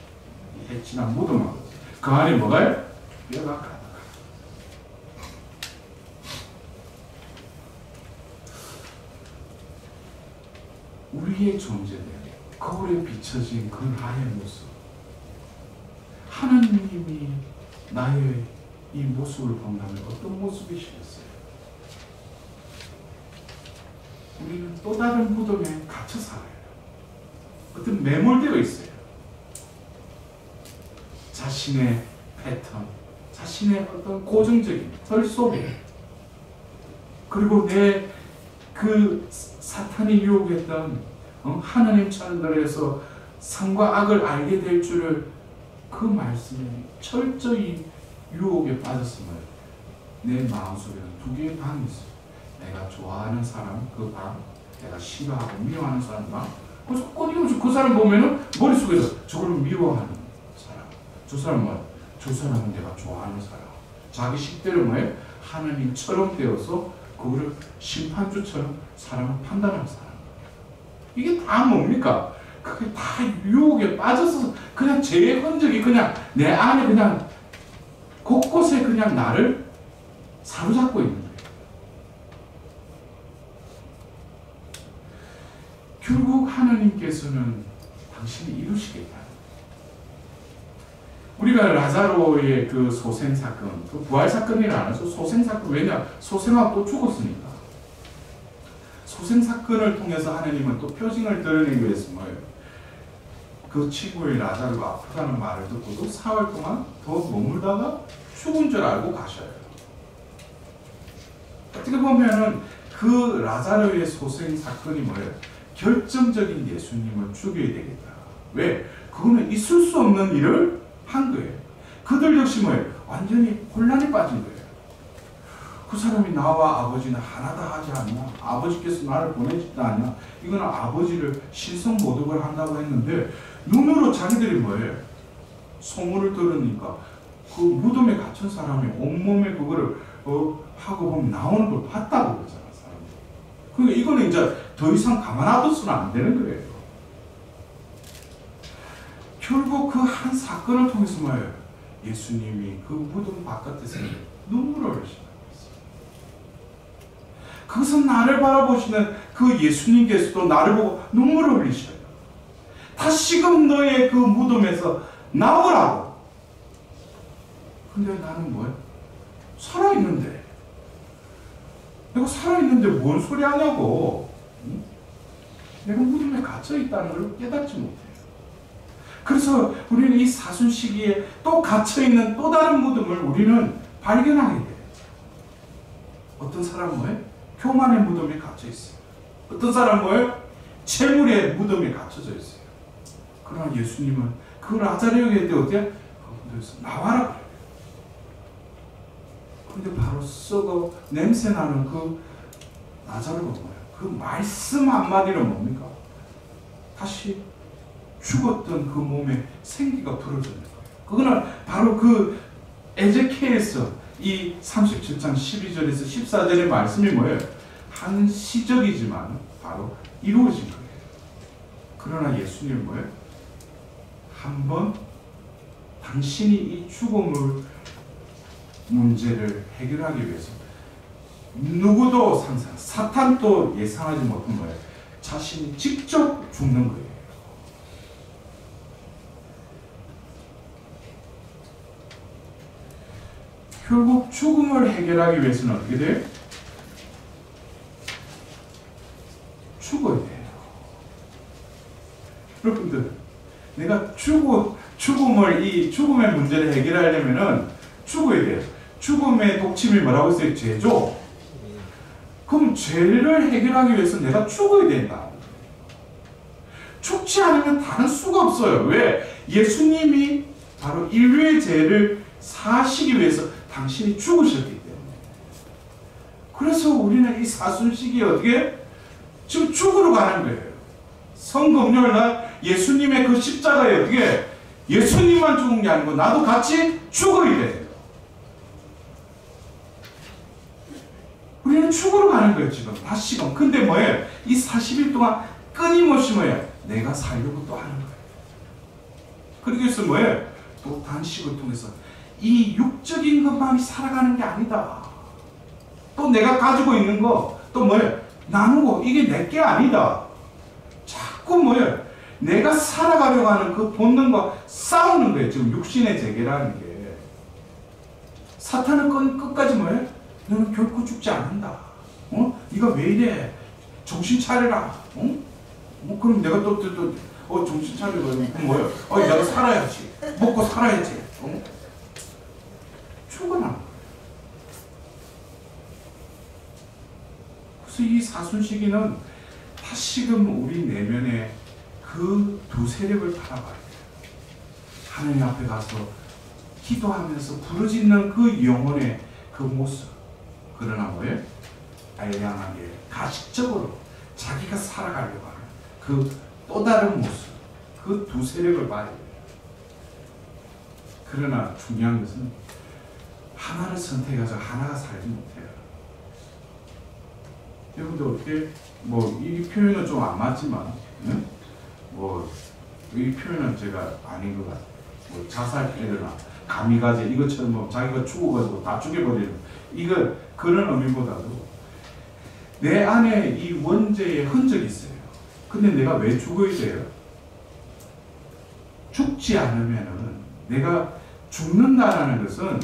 이 해칠한 무덤하고 그 안에 뭐가요? 뼈가 가득하다. 우리의 존재는 거울에 비춰진 그 나의 모습, 하나님이 나의 이 모습을 본다면 어떤 모습이시겠어요? 우리는 또 다른 무덤에 갇혀 살아요. 어떤 매몰되어 있어요. 자신의 패턴, 자신의 어떤 고정적인 틀 속에, 그리고 내 그 사탄이 유혹했던 하나님 천들에서 선과 악을 알게 될 줄을 그 말씀에 철저히 유혹에 빠졌으면 내 마음속에는 두 개의 방이 있어요. 내가 좋아하는 사람 그 방, 내가 싫어하고 미워하는 사람 방. 그래서 끊임없이 그 사람 보면은 머릿속에서 저걸 미워하는 사람, 저 사람 뭐야? 저 사람은 내가 좋아하는 사람. 자기 식대로 뭐예요? 하나님처럼 되어서 그거를 심판주처럼 사람을 판단하는 사람. 이게 다 뭡니까? 그게 다 유혹에 빠져서 그냥 죄의 흔적이 그냥 내 안에 그냥 곳곳에 그냥 나를 사로잡고 있는 거예요. 결국 하나님께서는 당신이 이루시겠다. 우리가 라자로의 그 소생 사건, 그 부활 사건이라 안 해서 소생 사건, 왜냐? 소생하고 또 죽었으니까. 소생 사건을 통해서 하나님은 또 표징을 드러내기 위해서 뭐예요? 그 친구의 라자로가 아프다는 말을 듣고도 사흘 동안 더 머물다가 죽은 줄 알고 가셔요. 어떻게 보면은 그 라자로의 소생 사건이 뭐예요? 결정적인 예수님을 죽여야 되겠다. 왜? 그거는 있을 수 없는 일을 한 거예요. 그들 역시 뭐예요? 완전히 혼란에 빠진 거예요. 그 사람이 나와 아버지는 하나다 하지 않냐? 아버지께서 나를 보내셨다 하냐? 이거는 아버지를 신성모독을 한다고 했는데 눈으로 자기들이 뭐예요? 소문을 들으니까 그 무덤에 갇힌 사람이 온몸에 그거를 하고 보면 나오는 걸 봤다고 그러잖아. 사람들이. 그러니까 이거는 이제 더 이상 가만놔둬서는 안 되는 거예요. 결국 그 한 사건을 통해서 뭐예요? 예수님이 그 무덤 바깥에서 눈물을 흘리신다고 했어요. 거기서 나를 바라보시는 그 예수님께서도 나를 보고 눈물을 흘리셔요. 다시금 너의 그 무덤에서 나오라고. 근데 나는 뭐예요? 살아있는데. 내가 살아있는데 뭔 소리 하냐고. 응? 내가 무덤에 갇혀있다는 걸 깨닫지 못해요. 그래서 우리는 이 사순 시기에 또 갇혀있는 또 다른 무덤을 우리는 발견하게 돼요. 어떤 사람은 뭐예요? 교만의 무덤에 갇혀있어요. 어떤 사람은 뭐예요? 재물의 무덤에 갇혀져 있어요. 그러나 예수님은 그 라자르에게 어때요? 그래서 나와라. 근데 바로 썩어 냄새나는 그 라자르가 뭐예요? 그 말씀 한마디로 뭡니까? 다시 죽었던 그 몸에 생기가 불어지는 거예요. 그거는 바로 그 에제키엘서 이 37장 12절에서 14절의 말씀이 뭐예요? 한시적이지만 바로 이루어진 거예요. 그러나 예수님은 뭐예요? 한번 당신이 이 죽음을 문제를 해결하기 위해서 누구도 상상, 사탄도 예상하지 못한 거예요. 자신이 직접 죽는 거예요. 결국 죽음을 해결하기 위해서는 어떻게 돼요? 죽어야 돼요. 여러분들, 내가 죽음을, 이 죽음의 문제를 해결하려면은 죽어야 돼요. 죽음의 독침이 뭐라고 했어요? 죄죠? 그럼 죄를 해결하기 위해서 내가 죽어야 된다. 죽지 않으면 다른 수가 없어요. 왜? 예수님이 바로 인류의 죄를 사시기 위해서 당신이 죽으셨기 때문에. 그래서 우리는 이 사순 시기에 어떻게? 지금 죽으러 가는 거예요. 성금요일날 예수님의 그 십자가에 어떻게? 예수님만 죽은 게 아니고 나도 같이 죽어야 돼요. 우리는 죽으러 가는 거예요, 지금. 다시금. 근데 뭐예요? 이 40일 동안 끊임없이 뭐예요? 내가 살려고 또 하는 거예요. 그러기 뭐예요? 또 단식을 통해서 이 육적인 것만이 살아가는 게 아니다. 또 내가 가지고 있는 거, 또 뭐예요? 나누고, 이게 내게 아니다. 자꾸 뭐예요? 내가 살아가려고 하는 그 본능과 싸우는 거예요. 지금 육신의 재개라는 게. 사탄은 끝까지 뭐예요? 너는 결코 죽지 않는다. 네가 왜 이래? 정신 차려라. 그럼 내가 정신 차리고 뭐예요? 내가 살아야지. 먹고 살아야지. 죽어나는 거예요. 그래서 이 사순 시기는 다시금 우리 내면에 그 두 세력을 바라봐야 돼요. 하나님 앞에 가서 기도하면서 부르짖는 그 영혼의 그 모습. 그러나 뭐예요? 다양하게 가식적으로 자기가 살아가려고 하는 그 또 다른 모습. 그 두 세력을 봐야 돼요. 그러나 중요한 것은 하나를 선택해서 하나가 살지 못해요. 여러분들 어떻게 이 표현은 좀 안 맞지만 이 표현은 제가 아닌 것 같아요. 자살해라, 가미가제 이것처럼 자기가 죽어가지고 다 죽여버리는 이거 그런 의미보다도 내 안에 이 원죄의 흔적이 있어요. 근데 내가 왜 죽어야 돼요? 죽지 않으면은, 내가 죽는다라는 것은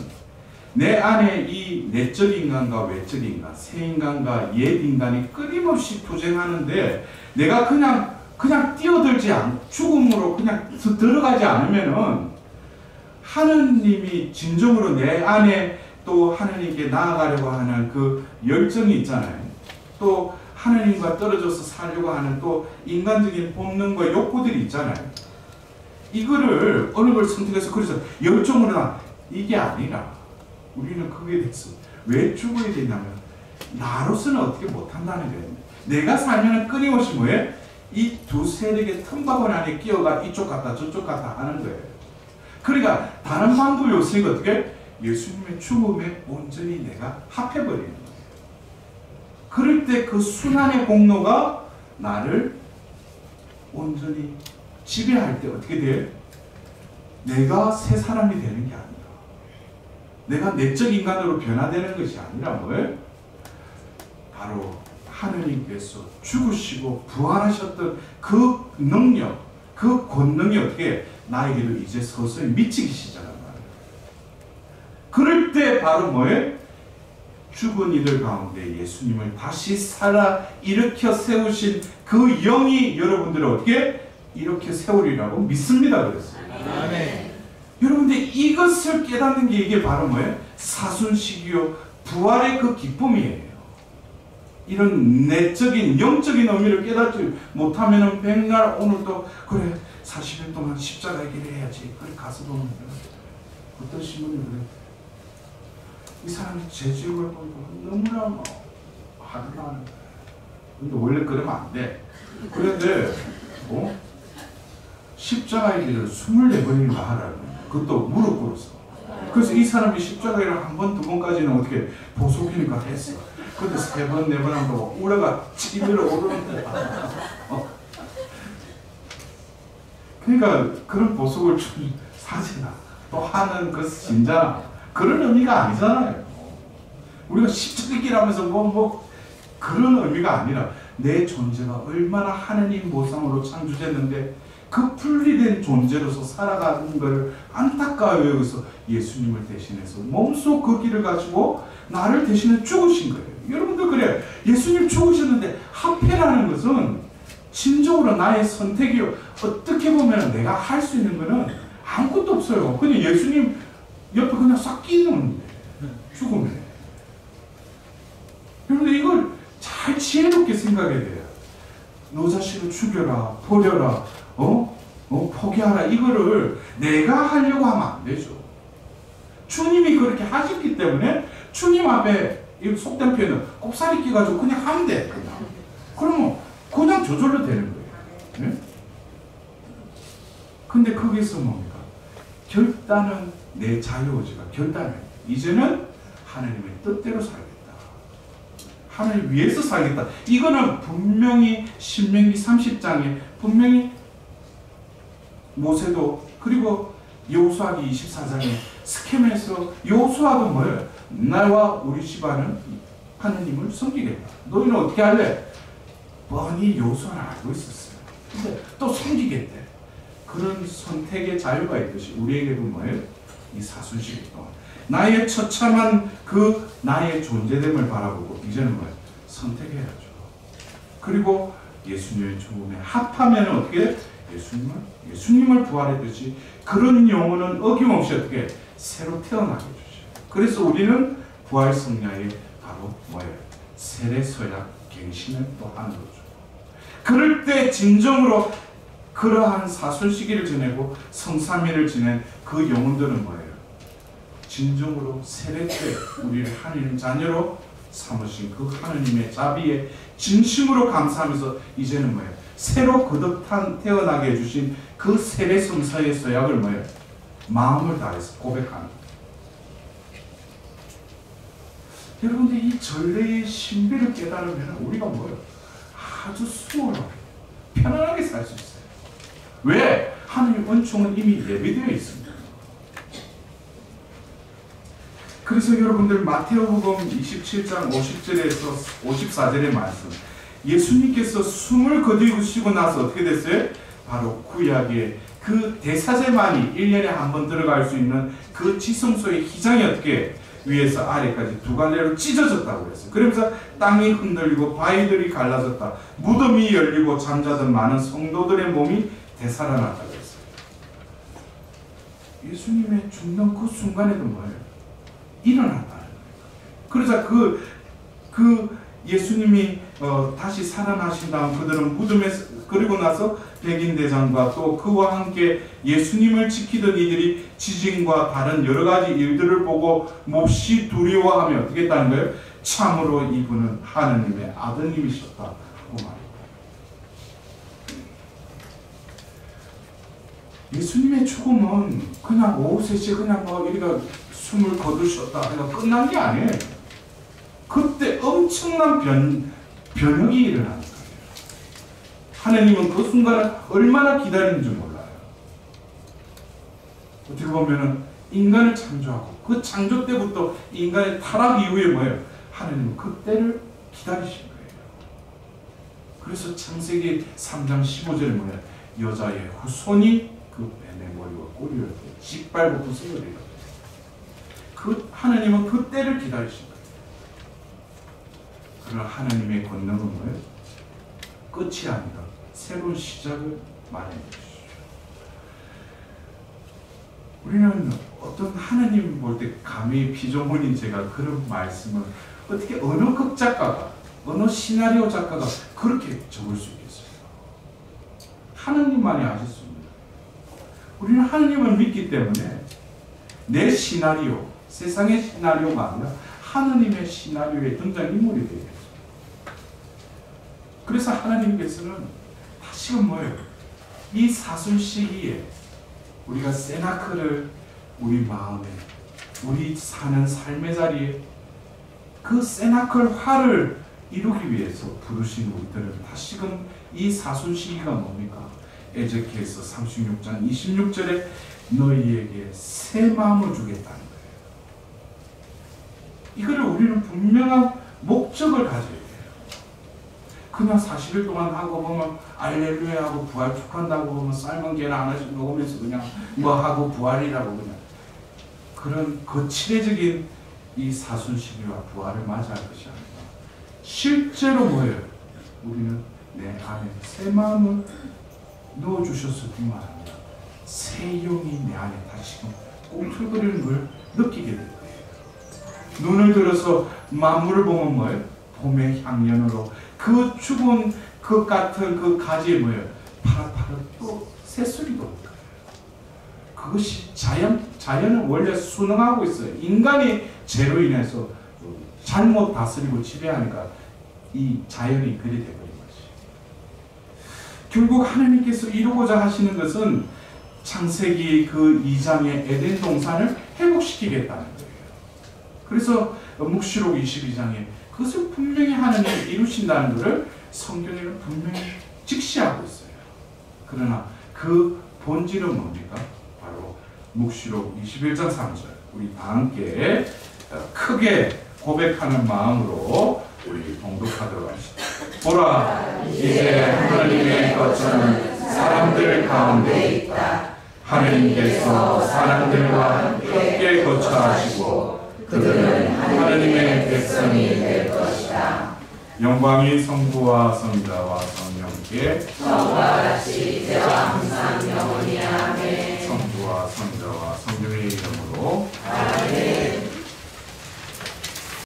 내 안에 이 내적 인간과 외적 인간, 새 인간과 옛 인간이 끊임없이 투쟁하는데, 내가 그냥 뛰어들지 죽음으로 그냥 들어가지 않으면은, 하느님이 진정으로 내 안에 또 하느님께 나아가려고 하는 그 열정이 있잖아요. 또 하느님과 떨어져서 살려고 하는 또 인간적인 본능과 욕구들이 있잖아요. 이거를 어느 걸 선택해서 그래서 열정으로 이게 아니라, 우리는 그게 됐어. 왜 죽어야 되냐면, 나로서는 어떻게 못한다는 거예요. 내가 살면 끊임없이 뭐예요? 이 두 세력의 틈바구니 안에 끼어가 이쪽 갔다 저쪽 갔다 하는 거예요. 그러니까 다른 방법이 없으니까 어떻게? 예수님의 죽음에 온전히 내가 합해버리는 거예요. 그럴 때 그 순환의 공로가 나를 온전히 지배할 때 어떻게 돼요? 내가 새 사람이 되는 게 아니라, 내가 내적 인간으로 변화되는 것이 아니라 뭐예요? 바로 하느님께서 죽으시고 부활하셨던 그 능력, 그 권능이 어떻게 나에게도 이제 서서히 미치기 시작한 거예요. 그럴 때 바로 뭐예요? 죽은 이들 가운데 예수님을 다시 살아 일으켜 세우신 그 영이 여러분들을 어떻게 이렇게 세우리라고 믿습니다. 그랬어요. 아멘. 여러분들 이것을 깨닫는 게 이게 바로 뭐예요? 사순식이요 부활의 그 기쁨이에요. 이런 내적인 영적인 의미를 깨닫지 못하면은 백날 오늘도 그래 40일 동안 십자가의 길을 해야지. 그래 가서 보면 어떤 신문이 그래. 이 사람이 죄지음을 보고 너무나 뭐 화가 나는 거야. 근데 원래 그러면 안 돼. 그런데 십자가의 길을 24번이나 하라는 거야. 그것도 무릎 꿇어서. 그래서 이 사람이 십자가를 한 번, 두 번까지는 어떻게 보석이니까 했어. 근데 3번, 4번 한다고 우레가 치밀어 오르는데. 그러니까 그런 보석을 사지나 또 하는 그 진짜 그런 의미가 아니잖아요. 우리가 십자가 길 하면서 뭐 그런 의미가 아니라 내 존재가 얼마나 하느님 모상으로 창조됐는데 그 분리된 존재로서 살아가는 것을 안타까워 여기서 예수님을 대신해서 몸소 그 길을 가지고 나를 대신해 죽으신 거예요. 여러분들 그래요. 예수님 죽으셨는데 합해라는 것은 진정으로 나의 선택이요. 어떻게 보면 내가 할 수 있는 거는 아무것도 없어요. 그냥 예수님 옆에 그냥 싹 끼는 죽으면. 여러분들 이걸 잘 지혜롭게 생각해야 돼요. 너 자신을 죽여라, 버려라, 포기하라. 이거를 내가 하려고 하면 안 되죠. 주님이 그렇게 하셨기 때문에 주님 앞에 이 속된 표현은 꼽사리 끼가지고 그냥 하면 돼. 그러면 그냥 저절로 되는 거예요. 네? 근데 거기서 뭡니까? 결단은 내 자유의지가 결단을 이제는 하나님의 뜻대로 살겠다. 하나님 위해서 살겠다. 이거는 분명히 신명기 30장에 분명히 모세도 그리고 여호수아기 24장에 스켐에서 여호수아도 뭐예요? 나와 우리 집안은 하나님을 섬기겠다. 너희는 어떻게 할래? 뻔히 여호수아는 알고 있었어요. 근데 또 섬기겠대. 그런 선택의 자유가 있듯이 우리에게도 뭐예요? 이 사순식 동안 나의 처참한 그 나의 존재됨을 바라보고 이제는 뭐예요? 선택해야죠. 그리고 예수님의 죽음에 합하면 어떻게? 예수님을 부활했듯이 그런 영혼은 어김없이 어떻게 새로 태어나게 해주죠. 그래서 우리는 부활 성야에 바로 뭐예요? 세례서약 갱신을 또 하는 거죠. 그럴 때 진정으로 그러한 사순시기를 지내고 성삼일을 지낸 그 영혼들은 뭐예요? 진정으로 세례 때 우리를 하나님 자녀로 삼으신 그 하나님의 자비에 진심으로 감사하면서 이제는 뭐예요? 새로 거듭 태어나게 해주신 그 세례 성사의 서약을 뭐예요? 마음을 다해서 고백하는 거예요. 여러분들 이 전례의 신비를 깨달으면 우리가 뭐예요? 아주 수월하게 편안하게 살 수 있어요. 왜? 하나님의 은총은 이미 예비되어 있습니다. 그래서 여러분들 마태복음 27장 50절에서 54절의 말씀 예수님께서 숨을 거두시고 나서 어떻게 됐어요? 바로 구약의 그 대사제만이 1년에 한 번 들어갈 수 있는 그 지성소의 휘장이 어떻게 위에서 아래까지 두 갈래로 찢어졌다고 그랬어요. 그러면서 땅이 흔들리고 바위들이 갈라졌다. 무덤이 열리고 잠자던 많은 성도들의 몸이 되살아났다고 했어요. 예수님의 죽는 그 순간에도 뭐예요? 일어났다는 거예요. 그러자 그 예수님이 다시 살아나신 다음 그들은 무덤에 그리고 나서 백인대장과 또 그와 함께 예수님을 지키던 이들이 지진과 다른 여러 가지 일들을 보고 몹시 두려워하며 어떻게 했다는 거예요? 참으로 이분은 하느님의 아드님이셨다 하고 말입니다. 예수님의 죽음은 그냥 오후 3시에 그냥 이리가 숨을 거두셨다 해서 끝난 게 아니에요. 그때 엄청난 변혁이 일어나는 거예요. 하나님은 그 순간을 얼마나 기다리는지 몰라요. 어떻게 보면은 인간을 창조하고 그 창조 때부터 인간의 타락 이후에 뭐예요? 하나님은 그때를 기다리신 거예요. 그래서 창세기 3장 15절에 뭐예요? 여자의 후손이 그 뱀의 머리와 꼬리를 짓밟고 부숴버리라. 그 하나님은 그때를 기다리신 거예요. 그러나 하나님의 권능은 뭐예요? 끝이 아니라 새로운 시작을 마련해 주시죠. 우리는 어떤 하나님 볼 때 감히 피조물인 제가 그런 말씀을 어떻게 어느 극작가가 어느 시나리오 작가가 그렇게 적을 수 있겠어요? 하나님만이 아셨습니다. 우리는 하나님을 믿기 때문에 내 시나리오, 세상의 시나리오가 아니라 하나님의 시나리오의 등장인물이 되겠어요. 그래서 하나님께서는 다시금 뭐예요? 이 사순 시기에 우리가 세나크를 우리 마음에, 우리 사는 삶의 자리에 그 세나클화를 이루기 위해서 부르신 우리들은 다시금 이 사순 시기가 뭡니까? 에제키엘서 36장 26절에 너희에게 새 마음을 주겠다는 거예요. 이거를 우리는 분명한 목적을 가져야 돼요. 그냥 40일 동안 하고 보면 알렐루야 하고 부활 축한다고 보면 삶은 계란 하나씩 먹으면서 그냥 뭐 하고 부활이라고 그냥 그런 거칠해적인 이 사순시기와 부활을 맞이할 것이 아니라 실제로 뭐예요? 우리는 내 안에 새 마음을 넣어주셨을 뿐만 아니라 새 영이 내 안에 다시금 꿈틀거리는 걸 느끼게 될 거예요. 눈을 들어서 만물을 보면 뭐예요? 봄의 향연으로 그 죽은 그 같은 그 가지에 뭐예요? 파릇파릇 또 새소리도 올 거예요. 그것이 자연은 원래 순응하고 있어요. 인간이 죄로 인해서 잘못 다스리고 지배하니까 이 자연이 그리 되버린 거지. 결국 하나님께서 이루고자 하시는 것은 창세기 그 2장의 에덴 동산을 회복시키겠다는 거예요. 그래서 묵시록 22장에 그것을 분명히 하나님이 이루신다는 것을 성경에는 분명히 직시하고 있어요. 그러나 그 본질은 뭡니까? 바로 묵시록 21장 3절 우리 다 함께 크게 고백하는 마음으로 우리 봉독하도록 하시죠. 보라, 이제 하나님의 거처는 사람들 가운데 있다. 하나님께서 사람들과 함께 거처하시고 그들은 하나님의 백성이 될 것이다. 영광이 성부와 성자와 성령께 성과 같이 이제와 항상 영원히 아멘. 성부와 성자와 성령의 이름으로 아멘.